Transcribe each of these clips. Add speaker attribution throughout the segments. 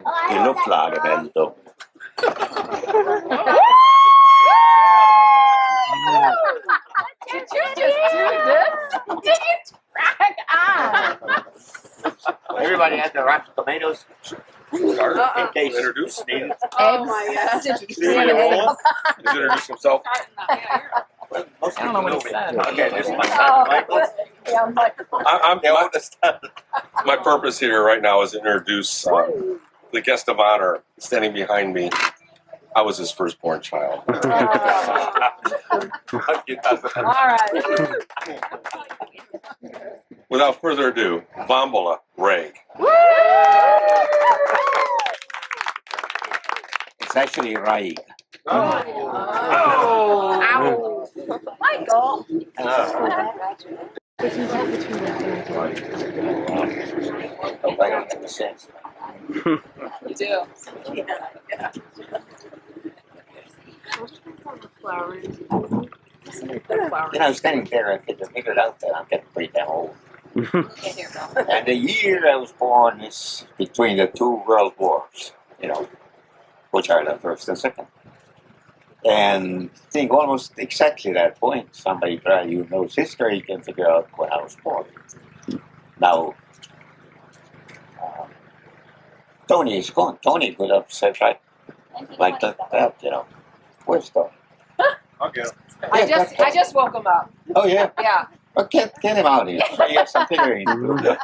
Speaker 1: I luftlagervältor.
Speaker 2: Did you just do this? Did you crack on?
Speaker 1: Everybody had the rotten tomatoes. In case
Speaker 3: Introduce.
Speaker 1: needed.
Speaker 2: Oh my God. Did you
Speaker 3: See when you're rolling? He's introduced himself.
Speaker 1: Well, most
Speaker 4: I don't know what he
Speaker 1: people
Speaker 4: said.
Speaker 1: me. Okay, this is my son, Michael.
Speaker 2: Yeah, Michael.
Speaker 3: My purpose here right now is to introduce the guest of honor standing behind me. I was his firstborn child.
Speaker 2: All right.
Speaker 3: Without further ado, Vombola Ray.
Speaker 1: It's actually Raig.
Speaker 2: Oh. Ow. Michael.
Speaker 1: Hope I don't have a sense.
Speaker 2: You do.
Speaker 1: You know, standing there, I figured out that I'm getting pretty damn old. And the year I was born is between the two world wars, you know, which are the first and second. And I think almost exactly that point, somebody who knows history can figure out when I was born. Now, Tony is gone. Tony could have said right like that, you know. Where's Tony?
Speaker 3: Okay.
Speaker 2: I just woke him up.
Speaker 1: Oh, yeah.
Speaker 2: Yeah.
Speaker 1: Well, get him out of here. He has some figuring to do.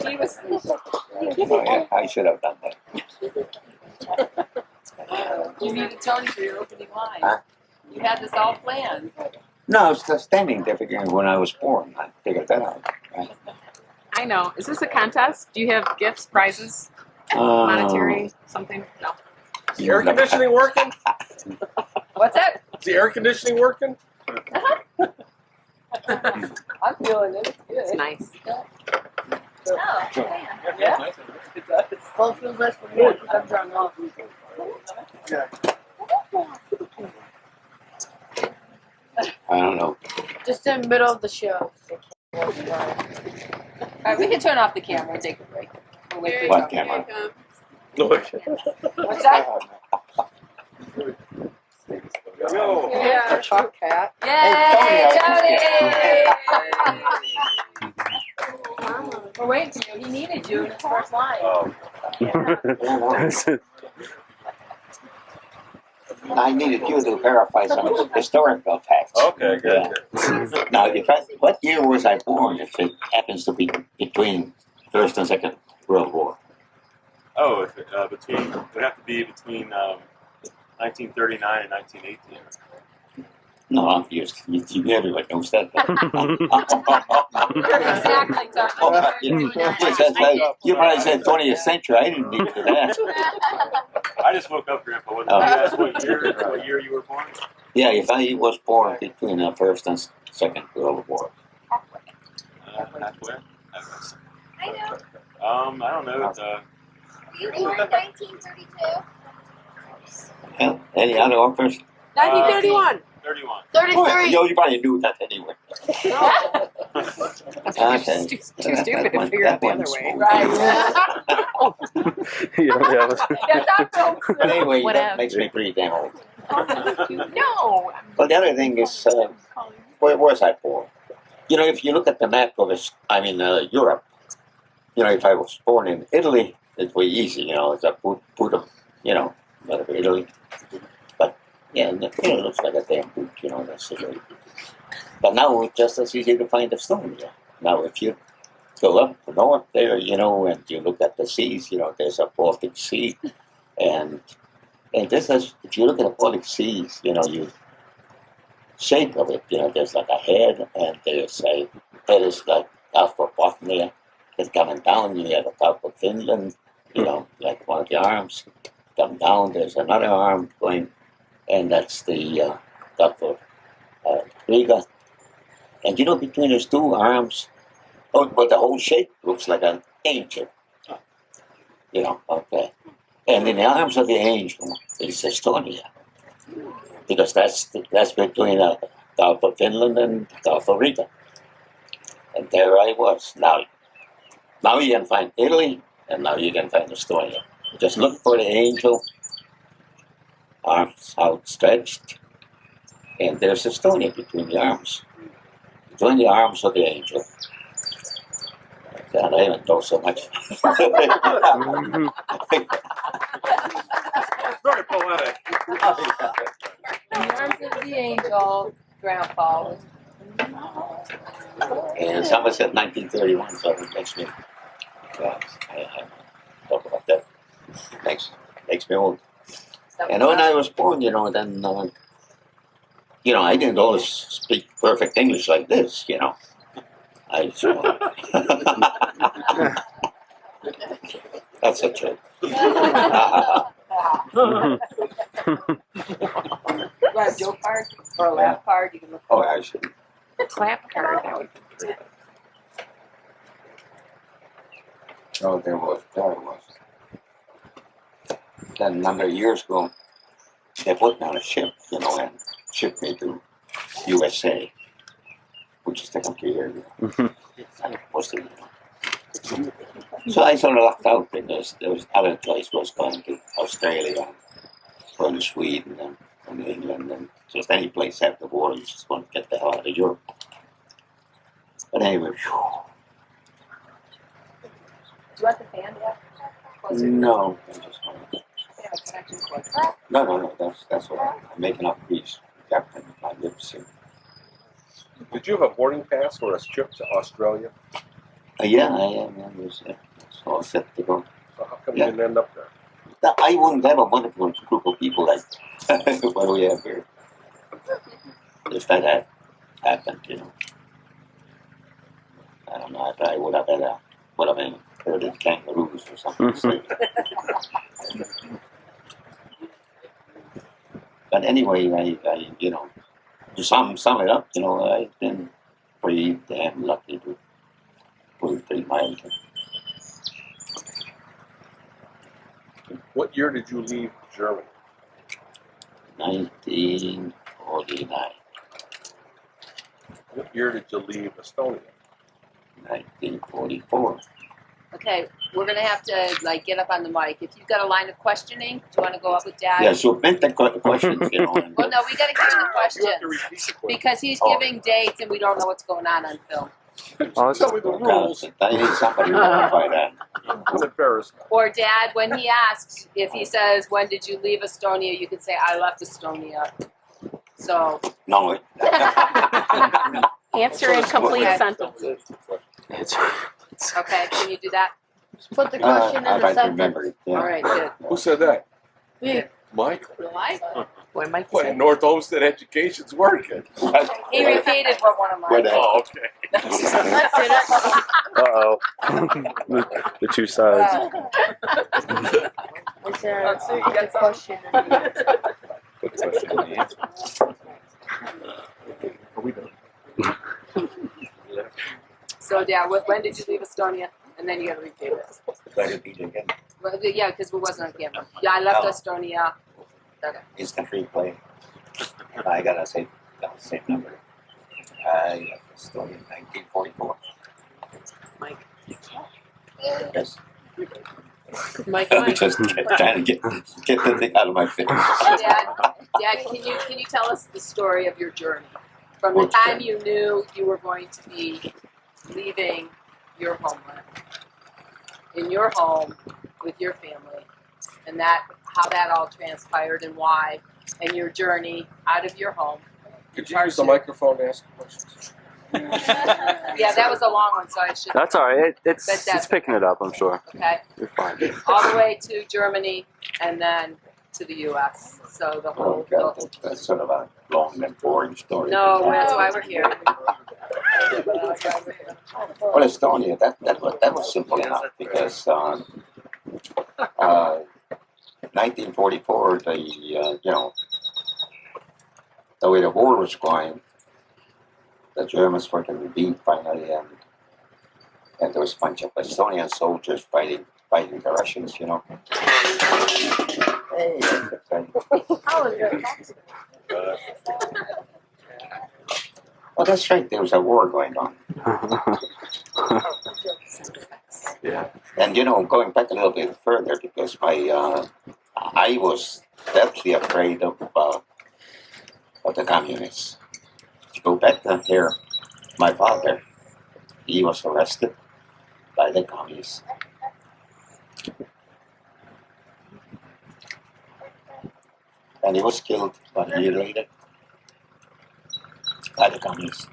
Speaker 2: He was.
Speaker 1: Oh, yeah, I should have done that.
Speaker 2: You needed Tony for your opening line.
Speaker 1: Huh?
Speaker 2: You had this all planned.
Speaker 1: No, I was just standing there figuring when I was born. I figured that out. Right?
Speaker 4: I know. Is this a contest? Do you have gifts, prizes, monetary, something? No.
Speaker 3: Is the air conditioning working?
Speaker 2: What's that?
Speaker 3: Is the air conditioning working?
Speaker 2: I'm feeling it. It's good.
Speaker 4: It's nice.
Speaker 2: Oh, yeah. It does. Well, it feels less for me because I'm drunk off.
Speaker 1: I don't know.
Speaker 5: Just in the middle of the show.
Speaker 2: All right, we can turn off the camera and take a break. We'll wait for
Speaker 1: What
Speaker 2: you.
Speaker 1: camera?
Speaker 2: What's that?
Speaker 3: Yo.
Speaker 2: Yeah.
Speaker 5: Chalk cat.
Speaker 2: Yay,
Speaker 1: Tony,
Speaker 2: Tony! We're waiting for you. He needed you in his first line.
Speaker 1: I needed you to verify some historical facts.
Speaker 3: Okay, good.
Speaker 1: Now, what year was I born if it happens to be between First and Second World War?
Speaker 6: Oh, it would have to be between 1939 and 1918.
Speaker 1: No, obviously, everybody knows that.
Speaker 2: Exactly, Tony.
Speaker 1: You probably said 20th century. I didn't need to that.
Speaker 6: I just woke up, Grandpa. What,
Speaker 1: Oh.
Speaker 6: you asked what year you were born?
Speaker 1: Yeah, if I was born between the First and Second World War.
Speaker 6: Halfway.
Speaker 7: I know.
Speaker 6: I don't know.
Speaker 7: You born in 1932?
Speaker 1: Yeah, any other offers?
Speaker 5: 1931.
Speaker 6: 31.
Speaker 5: 33.
Speaker 1: Yo, you probably knew that anyway. Okay.
Speaker 4: Too stupid to figure out the other way.
Speaker 2: Right.
Speaker 8: Yeah.
Speaker 2: That's our film.
Speaker 1: But anyway, that
Speaker 4: Whatever.
Speaker 1: makes me pretty damn old.
Speaker 4: No.
Speaker 1: But the other thing is, where was I born? You know, if you look at the map of Europe, you know, if I was born in Italy, it was easy, you know, it's a put you know, out of Italy. But, yeah, it looks like a damn boot, you know, that's the way. But now it's just as easy to find Estonia. Now, if you go up north there, you know, and you look at the seas, you know, there's a Baltic Sea. And this is, if you look at the Baltic Seas, you know, you shape of it, you know, there's like a head, and there's a head is like out for Bothnia. Then coming down, you have the top of Finland, you know, like one of the arms. Come down, there's another arm going, and that's the top of Riga. And you know, between those two arms, but the whole shape looks like an angel. You know, okay. And in the arms of the angel is Estonia. Because that's between the Gulf of Finland and the Gulf of Riga. And there I was. Now, Now you can find Italy, and now you can find Estonia. Just look for the angel, arms outstretched, and there's Estonia between the arms. Between the arms of the angel. God, I haven't told so much.
Speaker 3: Very poetic.
Speaker 2: In the arms of the angel, Grandpa.
Speaker 1: And someone said 1931, so it makes me I talk about that. Makes me old. And when I was born, then I didn't always speak perfect English like this, That's a joke.
Speaker 2: You got a joke card or a laugh card? You can look
Speaker 1: Oh, I should.
Speaker 4: A clap card. That would be good.
Speaker 1: Oh, there was. Then a number of years ago, they put me on a ship, and shipped me to USA, which is the country here. So I sort of lucked out because there was other choice was going to Australia, going to Sweden, and England, and just any place after the war. You just want to get the hell out of Europe. But anyway,
Speaker 2: Do you want the fan yet? Closer.
Speaker 1: no, I just want to.
Speaker 2: Yeah, it's actually closer.
Speaker 1: No. That's what I'm making up these captain my lips here.
Speaker 3: Did you have a boarding pass for a trip to Australia?
Speaker 1: Yeah, I am. It's all set to go.
Speaker 3: So how come
Speaker 1: Yeah.
Speaker 3: you didn't end up there?
Speaker 1: I wouldn't have a wonderful group of people like what we have here. If that had happened, I don't know. I probably would have been herded kangaroos or something. But anyway, I to sum it up, I've been pretty damn lucky to put it pretty mildly.
Speaker 3: What year did you leave Germany?
Speaker 1: 1949.
Speaker 3: What year did you leave Estonia?
Speaker 1: 1944.
Speaker 2: Okay, we're gonna have to get up on the mic. If you've got a line of questioning, do you want to go up with Dad?
Speaker 1: Yeah, so make the questions, and
Speaker 2: Well, no, we got to hear the
Speaker 3: You have to
Speaker 2: questions
Speaker 3: repeat the question.
Speaker 2: because he's giving dates and we don't know what's going on film.
Speaker 3: Tell me the rules.
Speaker 1: I need somebody to verify that.
Speaker 3: It's embarrassing.
Speaker 2: Or Dad, when he asks, if he says, "When did you leave Estonia?" you can say, "I left Estonia." So.
Speaker 1: No,
Speaker 4: Answer in complete
Speaker 2: Okay.
Speaker 4: sentences.
Speaker 2: Okay, can you do that?
Speaker 5: Just put the question
Speaker 1: I
Speaker 5: in the
Speaker 1: might
Speaker 5: sentence.
Speaker 1: remember it. Yeah.
Speaker 2: All right, good.
Speaker 3: Who said that?
Speaker 5: Me.
Speaker 3: Mike?
Speaker 4: Boy, Mike
Speaker 3: Boy,
Speaker 4: said.
Speaker 3: North Olmsted Education's working.
Speaker 2: He repeated what one of mine.
Speaker 3: Oh, okay.
Speaker 8: Uh-oh. The two sides.
Speaker 5: Is there
Speaker 2: Let's see, you
Speaker 5: a
Speaker 2: got some?
Speaker 5: question in the answer?
Speaker 8: Good question and the answer.
Speaker 6: Are we done?
Speaker 2: So, Dad, when did you leave Estonia? And then you got to repeat it.
Speaker 1: Try to repeat it again.
Speaker 2: Well, yeah, because we wasn't on camera. Yeah, I left Estonia. Okay.
Speaker 1: Instant replay. I gotta say the same number. I left Estonia in 1944.
Speaker 4: Mike.
Speaker 1: Yes.
Speaker 5: Mike,
Speaker 1: Just trying to get the thing out of my face.
Speaker 2: Dad, can you tell us the story of your journey from the
Speaker 1: Which
Speaker 2: time
Speaker 1: journey?
Speaker 2: you knew you were going to be leaving your homeland, in your home with your family, and how that all transpired and why, and your journey out of your home.
Speaker 3: Could you use the microphone to ask questions?
Speaker 2: Yeah, that was a long one, so I should.
Speaker 8: That's all right.
Speaker 2: But
Speaker 8: It's
Speaker 2: that's
Speaker 8: picking it up, I'm sure.
Speaker 2: Okay,
Speaker 8: You're fine.
Speaker 2: all the way to Germany and then to the U.S. So the
Speaker 1: Oh
Speaker 2: whole.
Speaker 1: God, that's sort of a long and boring story.
Speaker 2: No, that's why we're here.
Speaker 1: Well, Estonia, that was simple enough because 1944, the way the war was going, the Germans were going to be beat finally, and there was a bunch of Estonian soldiers fighting the Russians, Hey, that's right.
Speaker 5: how is it?
Speaker 1: Oh, that's right. There was a war going on. And going back a little bit further, because I was deathly afraid of the communists. To go back here, my father, he was arrested by the communists. And he was killed 1 year later by the communists.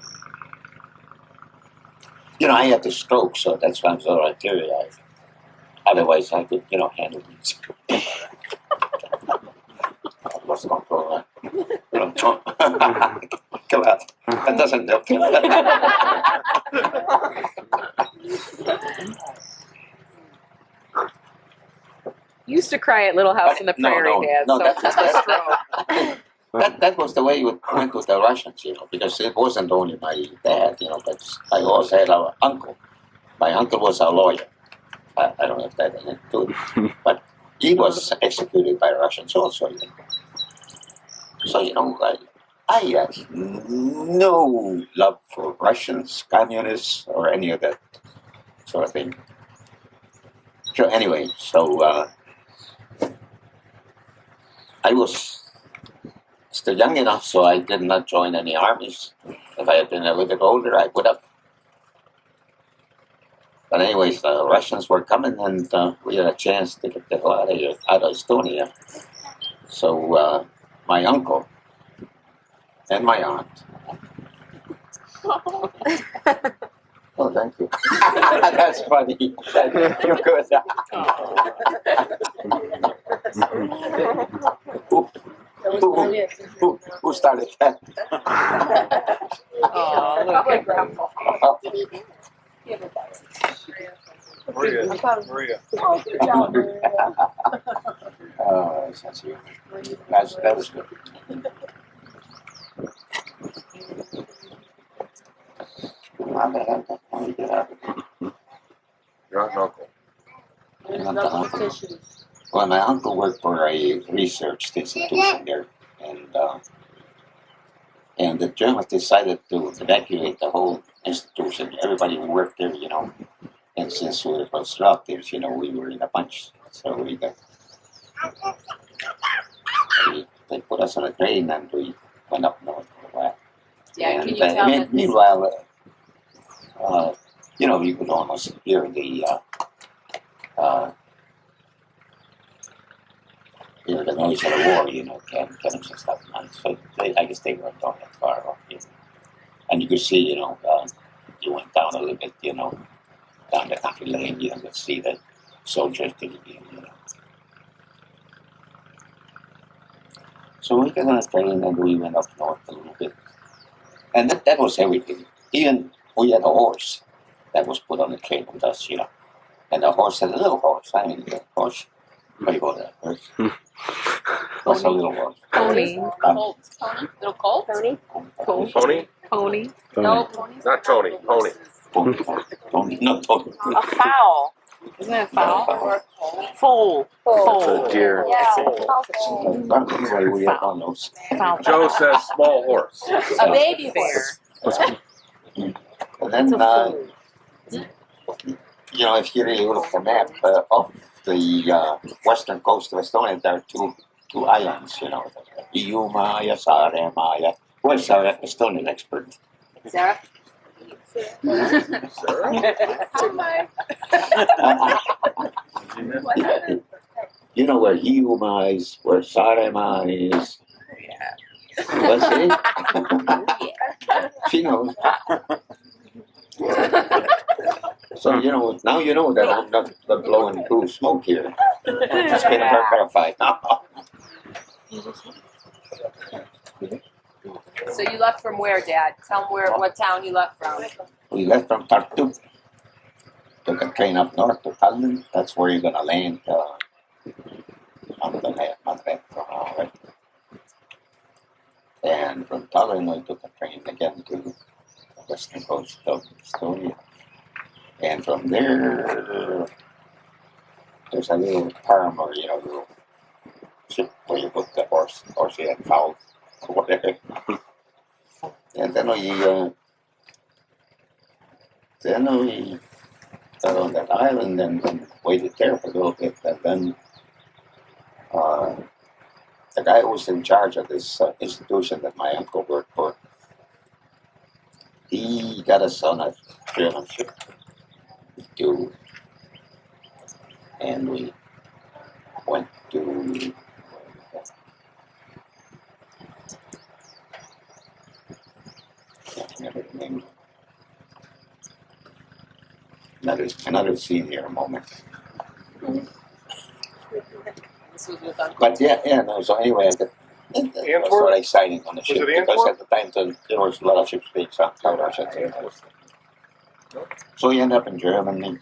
Speaker 1: I had the stroke, so that's why I'm so arterialized. Otherwise, I could, handle these. I lost control. Come on. That doesn't help.
Speaker 4: You used to cry at Little House in the Prairie, Dad.
Speaker 1: No,
Speaker 4: So
Speaker 1: that-
Speaker 4: just a stroke.
Speaker 1: that was the way it went with the Russians, because it wasn't only my dad, but I also had our uncle. My uncle was a lawyer. I don't know if that had to do it, but he was executed by Russians also. So, I had no love for Russians, communists, or any of that sort of thing. So anyway, I was still young enough, so I did not join any armies. If I had been a little bit older, I would have. But anyways, the Russians were coming, and we had a chance to get the hell out of Estonia. So my uncle and my aunt. Oh, thank you. That's funny. You're good. Who started that?
Speaker 4: Oh, look.
Speaker 6: Maria.
Speaker 7: Oh, good job, Maria.
Speaker 1: Oh, that's you. That was good.
Speaker 3: Your aunt and uncle.
Speaker 5: Double tissues.
Speaker 1: Well, my uncle worked for a research institution there, and the Germans decided to evacuate the whole institution. Everybody who worked there, and since we were relatives, we were in a bunch, so they put us on a train and we went up north for a while.
Speaker 2: Yeah,
Speaker 1: And
Speaker 2: can you tell me?
Speaker 1: meanwhile, you could almost hear the noise of the war, cannons and stuff. And so I guess they weren't going that far off. And you could see, you went down a little bit, down the country lane, you could see the soldiers digging in. So we got on a train and we went up north a little bit. And that was everything. Even we had a horse that was put on the train with us, And the horse had a little horse. I mean, the horse. What do you call that? Horse? What's a little horse?
Speaker 4: Pony.
Speaker 2: Colt. Tony? Little Colt?
Speaker 5: Tony?
Speaker 3: Pony?
Speaker 4: Pony.
Speaker 2: No, ponies.
Speaker 3: Not Tony, pony.
Speaker 1: Tony, not Tony.
Speaker 4: A fowl. Isn't it a fowl?
Speaker 2: Or a Colt.
Speaker 4: Foal. Foal.
Speaker 8: A deer.
Speaker 7: Yeah.
Speaker 1: Anyway, we had on those.
Speaker 4: Fowl.
Speaker 3: Joe says small horse.
Speaker 2: A baby horse.
Speaker 1: And then, if you really look at the map, off the western coast of Estonia, there are two islands, Iumaya, Saaremaa. Where's our Estonian expert?
Speaker 2: Sarah?
Speaker 1: You know where Hiiumaa is, where Saaremaa is. What's it? She knows. So, now you know that I'm not blowing through smoke here. It's been verified now.
Speaker 2: So you left from where, Dad? Tell them what town you left from.
Speaker 1: We left from Tartu. Took a train up north to Tallinn. That's where you're going to land on the map from right. And from Tallinn, we took a train again to the western coast of Estonia. And from there, there's a little farm or, little ship where you put the horse and fowl or whatever. And then we on that island and waited there for a little bit. And then the guy who was in charge of this institution that my uncle worked for, he got us on a German ship to, and we went to. Can't remember the name. Another scene here, a moment.
Speaker 2: This was with Uncle.
Speaker 1: But no. So anyway, it was sort of exciting on the ship because at the time there was a lot of ships being sunk out Russia. So we end up in Germany.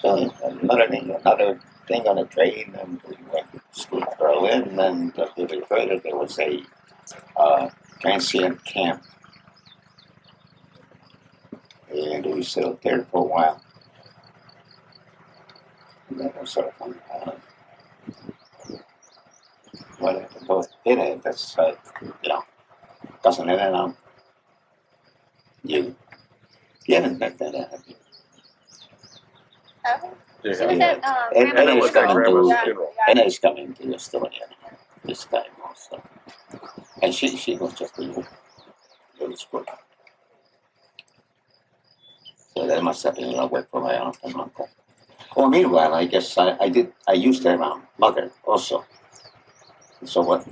Speaker 1: So another thing on a train, and we went to Berlin, and a little bit further there was a transient camp, and we settled there for a while. And that was sort of fun. That's cousin Elena, you haven't met that, have you?
Speaker 7: She was at
Speaker 1: And
Speaker 7: Grampa.
Speaker 1: is coming
Speaker 8: Grandma's
Speaker 1: to
Speaker 8: funeral.
Speaker 1: Anna is coming to Estonia this time also, and she was just a little sport. So that must have been a lot of work for my aunt and uncle. Well, meanwhile, I guess I used to have my mother also. So what,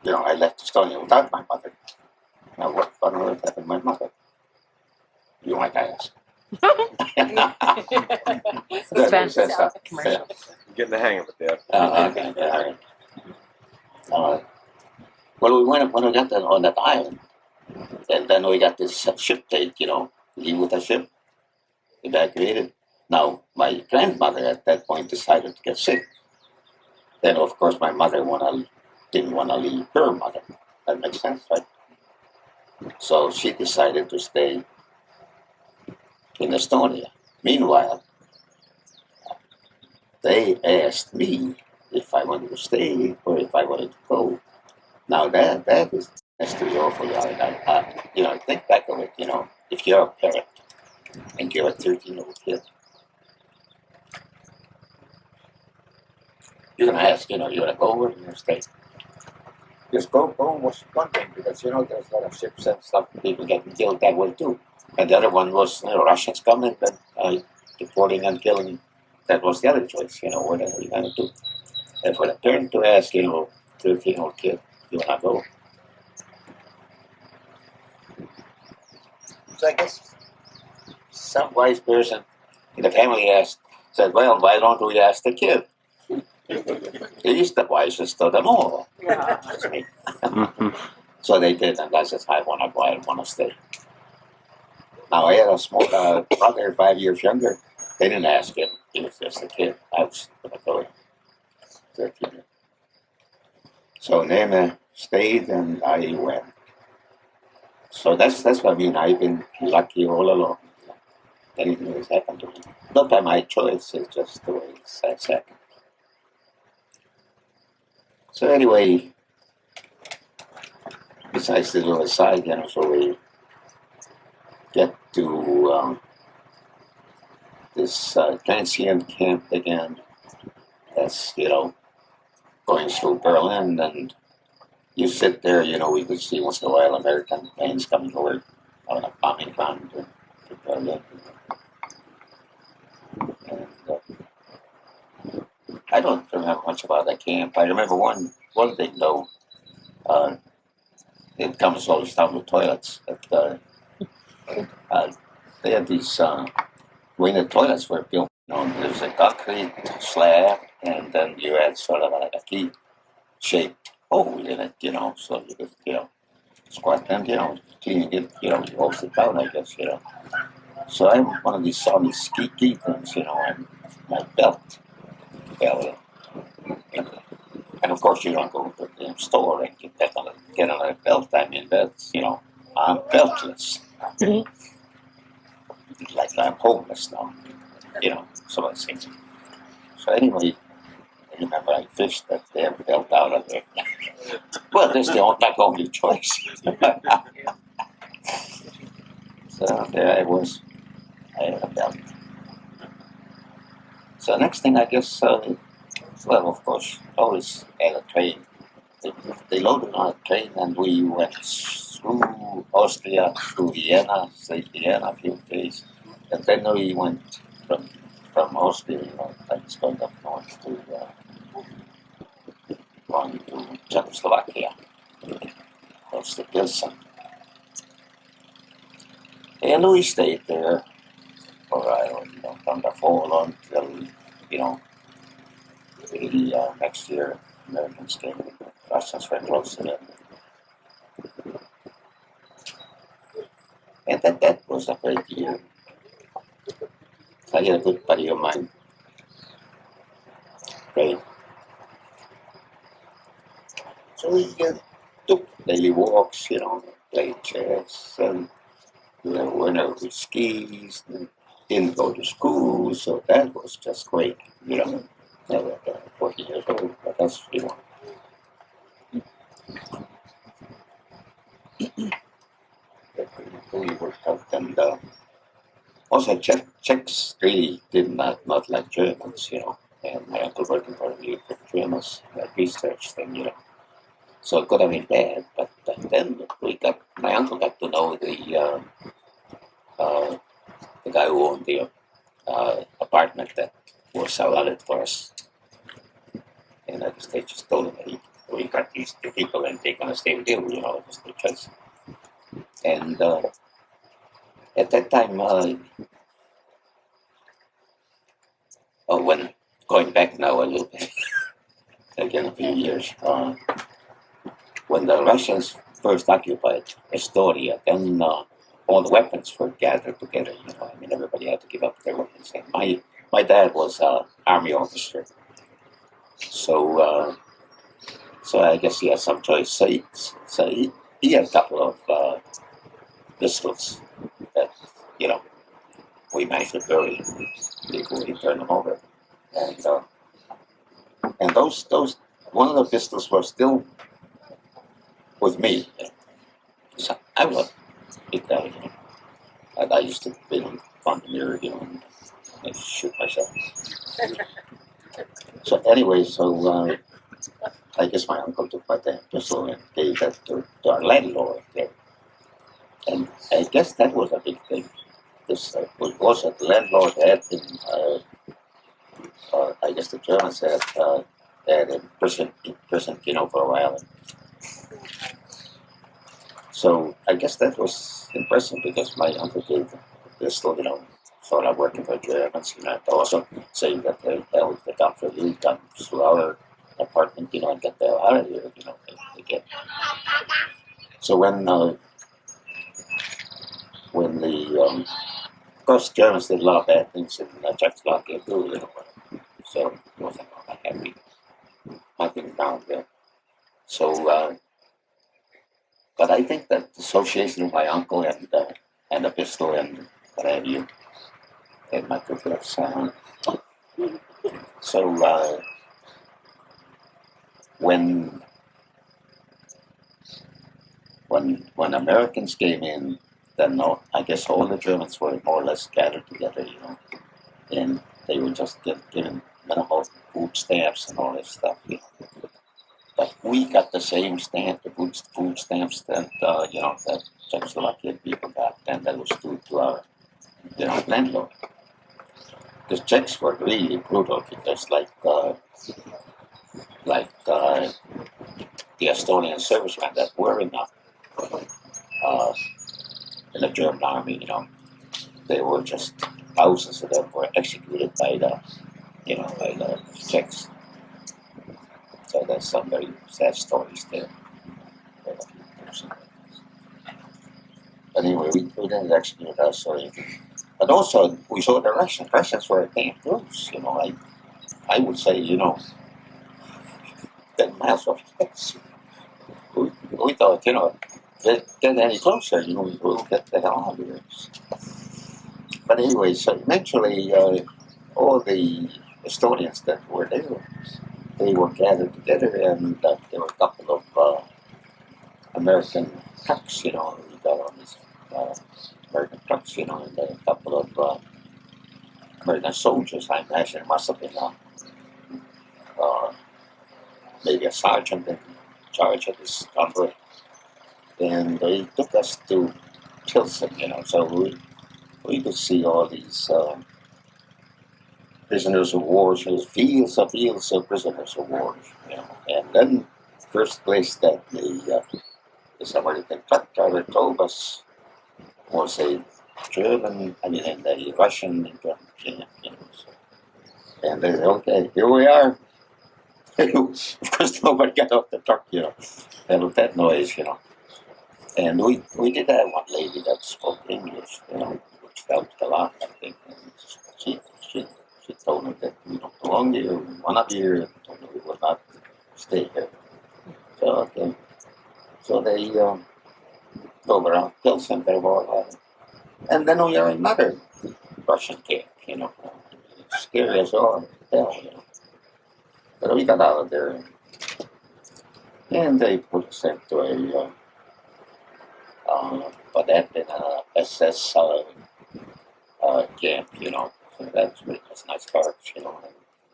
Speaker 1: I left Estonia without my mother. Now what on earth happened to my mother? You might ask.
Speaker 4: Suspense.
Speaker 1: Yeah.
Speaker 4: Commercial.
Speaker 3: Getting the hang of it, Dad.
Speaker 1: Okay, all right. Well, we went when we got on that island, and then we got this ship date, leave with the ship, evacuated. Now, my grandmother at that point decided to get sick. Then, of course, my mother didn't want to leave her mother. That makes sense, right? So she decided to stay in Estonia. Meanwhile, they asked me if I wanted to stay or if I wanted to go. Now that is to be awful. Think back of it. If you're a parent and you're a 13-year-old kid, you're gonna ask, you're gonna go or you're gonna stay. Just go was one thing because there's a lot of ships and stuff, people getting killed that way too. And the other one was Russians coming and deporting and killing. That was the other choice. What are you gonna do? And for the parent to ask, 13-year-old kid, you wanna go? So I guess some wise person in the family said, well, why don't we ask the kid? He's the wisest of them all.
Speaker 2: Yeah.
Speaker 1: That's me. So they did, and I said, I want to go, I want to stay. Now, I had a small brother 5 years younger. They didn't ask him. He was just a kid. I was going to go 13. So then stayed, and I went. So that's what I mean. I've been lucky all along. Anything has happened to me. Not by my choice, it's just the way it's happened. So anyway, besides this little aside, so we get to this transient camp again. That's, going through Berlin, and you sit there, we could see once in a while American planes coming over on a bombing ground to Berlin. And I don't remember much about that camp. I remember one thing though. It comes all the stuff with toilets. But, they had these when the toilets were built. There's a concrete slab, and then you had sort of like a key-shaped hole in it. So you could squat and cleaning it. You wash it down, I guess. So I'm one of these key things. And my belt fell in. And of course, you don't go to the store and get on a belt. I mean, that's, I'm beltless. Like I'm homeless now, some of the things. So anyway, I remember I fished that damn belt out of there. Well, that's not the only choice. there I was. I had a belt. So next thing, I guess, well, of course, always had a train. They loaded on a train, and we went through Austria to Vienna, stayed Vienna a few days, and then we went from Austria, like going up north to going to Czechoslovakia, close to Pilsen. And we stayed there for a while, from the fall until, the next year, Americans came, Russians were close to them. And that was a great year. I had a good buddy of mine. Great. So we took daily walks, played chess, and went out with skis, and didn't go to school, so that was just great, I was 40 years old, but that's, that really worked out. And also Czechs really did not like Germans, and my uncle working for the Germans, research them, so it could have been bad, but then my uncle got to know the guy who owned the apartment that was allotted for us. And I guess they just told him, we got these two people and they're going to stay with you, just no choice. And at that time, when going back now a little bit, again a few years, when the Russians first occupied Estonia, then all the weapons were gathered together, everybody had to give up their weapons. And my dad was an army officer, so I guess he had some choice. So he had a couple of pistols that, we managed to bury before we turned them over. And those one of the pistols was still with me. So I was a big guy, and I used to be in front of the mirror, and shoot myself. So anyway, I guess my uncle took my damn pistol and gave that to our landlord there. And I guess that was a big thing. This was that the landlord had been, I guess the Germans had imprisoned for a while. So I guess that was impressive because my uncle gave the pistol, sort of working for Germans, and also saying that they come for you, come to our apartment, and get the hell out of here, again. So when the of course Germans did a lot of bad things in Czechoslovakia too, so it wasn't all that happy hunting down there. So but I think that the association with my uncle and the pistol and what have you and my good looks. So when Americans came in, then I guess all the Germans were more or less gathered together, and they were just given minimal food stamps and all this stuff, But we got the same stamp, the food stamps that that Czechoslovakian people got, and that was due to our landlord. The Czechs were really brutal because the Estonian servicemen that were in the German army, they were just thousands of them were executed by the Czechs. So there's some very sad stories there. But anyway, we didn't execute us or anything. But also, we saw the Russians. Russians were damn close, I would say, 10 miles from us. We thought, get any closer, we'll get the hell out of here. But anyway, so eventually, all the Estonians that were there, they were gathered together, and there were a couple of American trucks, we got on these American trucks, you know, and a couple of American soldiers, I imagine it must have been maybe a sergeant in charge of this convoy. And they took us to Pilsen, you know, so we could see all these prisoners of war, so there's fields of prisoners of war, you know. And then first place that this American truck driver drove us was a Russian camp, you know. So, and they said, okay, here we are. Of course, nobody got off the truck, you know, and with that noise, you know. And we did have one lady that spoke English, you know, which helped a lot, I think. And she told me that we don't belong here, we want to be here, and told me we will not stay here. So, okay. So they drove around Pilsen, they were all, and then we are in another Russian camp, you know, scary as all hell, you know. But we got out of there, and they put us into a but that been a SS camp, you know. So that's really nice parks, you know,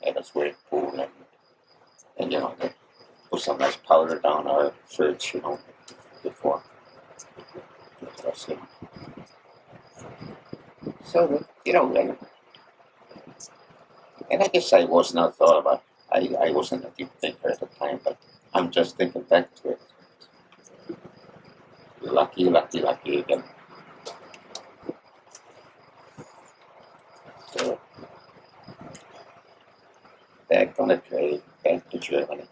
Speaker 1: and a swimming pool, and you know, they put some nice powder down our shirts, you know, before us, you know. So you know, and I guess I was not thought about. I wasn't a deep thinker at the time, but I'm just thinking back to it. Lucky again. So back on the train, back to Germany.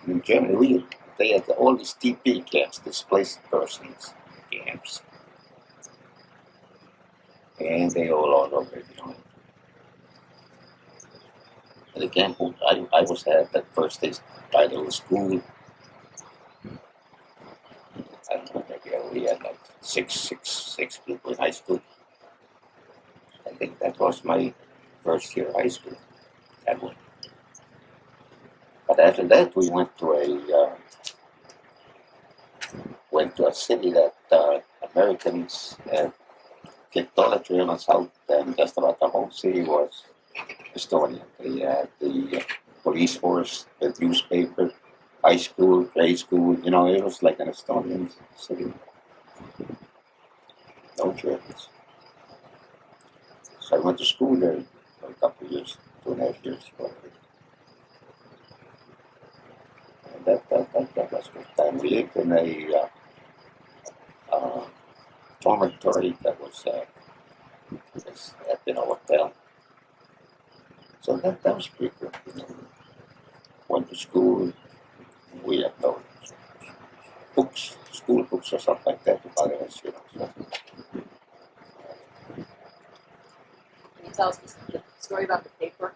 Speaker 1: In Germany, they had all these TP camps, displaced persons camps, and they all over, you know. And the camp I was at that first day, started with school. I don't know, maybe we had like six people in high school. I think that was my first year of high school. That one. But after that, we went to a city that Americans kicked all the Germans out, and just about the whole city was Estonian. They had the police force, the newspaper, high school, grade school. You know, it was like an Estonian city. No Germans. So I went to school there for a couple of years, 2.5 years. And that was a good time. We lived in a dormitory that was in a hotel. So that was pretty good. You know. Went to school. We had no books, school books or something like that to bother us, you know. So,
Speaker 2: Can you tell us the story about the paper?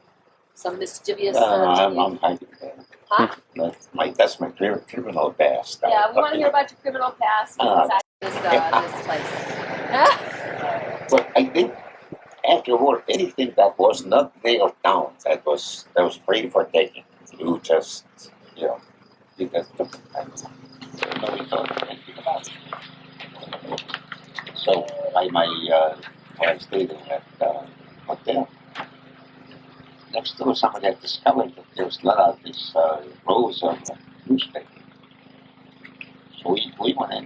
Speaker 2: Some mischievous.
Speaker 1: I'm hiding that.
Speaker 2: Huh?
Speaker 1: That's my criminal past.
Speaker 2: Yeah, we want to hear about your criminal past inside this place.
Speaker 1: But I think afterward, anything that was not nailed down, that was free for taking. You just, you know, you just took it. Nobody thought anything about it. So I stayed in that hotel. Next door, somebody had discovered that there was a lot of these rows of newspapers. So we went in